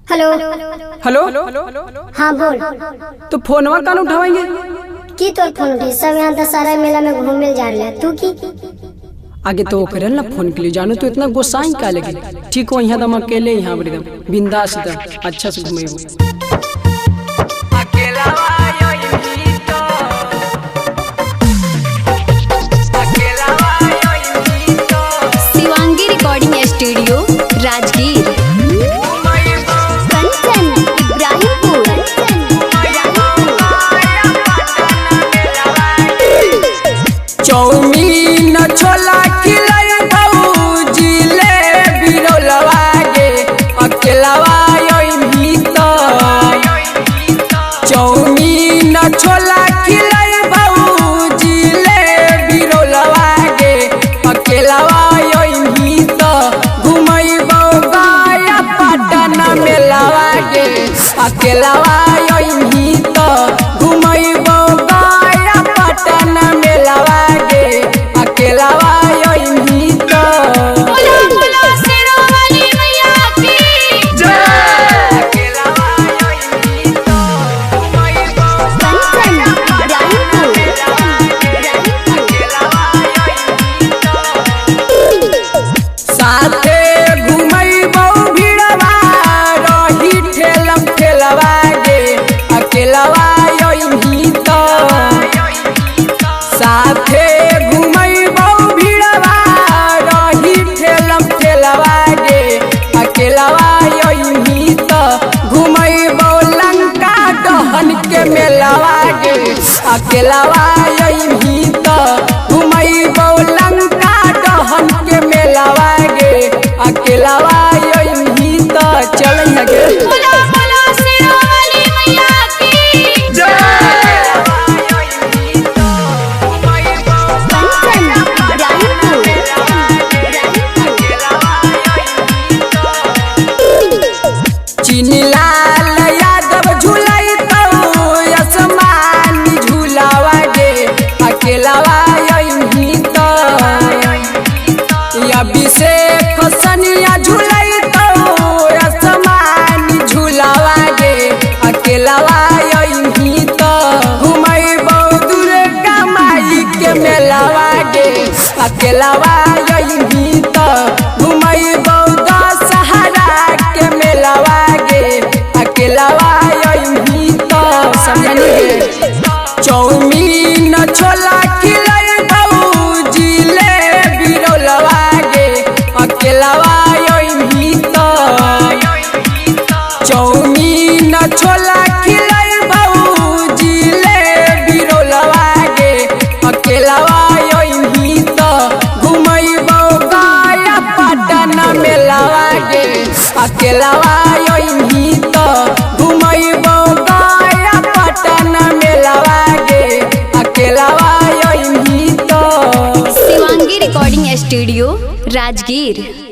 Hello hello. हाँ बोल। तो फोनवा कान उठावेंगे की तोर फोन उठी? सब यहाँ दशहरा मेला में घूमे जा रहे तू की आगे तो करे ना फोन के लिए जानो तो इतना गोसाई का लगे। ठीक हो यहाँ दम अकेले यहाँ एकदम बिंदास एकदम अच्छा से घूमेबो। Shivangi recording studio Rajgir. Chowmein chhola खिलाई भौजी ले बिरौलवा गे अकेलावा योई तो। चौमीन छोला खिलाई भौजी ले बिरौलवा गे अकेलावा योई तो। घुमैबो गया पटना मेलावा गे अकेलावा योई तो। घुमैबो गया पटना मेलावा अकेलावा योई तो। साथे घुमैबो भिड़वा रही ठेलम ठेलवा गे अकेलावा योई तो। साथे घुमैबो भिड़वा रही ठेलम ठेलवा गे अकेलावा योई तो। घुमैबो लंका दहन के मेलावा गे अकेलावा योई तो। घुमैबो लंका दहन के मेलावा गे अकेलावा योई तो। चल गे लाल यादव झूलाई तो आसमानी झूलावा गे अकेलावा योई तो। अभिषेक सनिया झूलाई तो आसमानी झूलावा गे अकेलावा योई तो। घुमैबो दुर्गा माई के मेलावा गे अकेलावा योई तो। घुमैबो दशहरा के मेलावा अकेलावा योई तो। समझनी चौमीन छोला खिलाई भौजी ले बिरौलवा गे अकेलावा योई तो। चौमीन छोला खिलाई भौजी ले बिरौलवा गे अकेलावा योई तो। घुमैबो गया पटना मेलावा गे अकेलावा योई तो। घुमैबो गया पटना मेलावा गे अकेलावा योई तो। Shivangi recording studio Rajgir.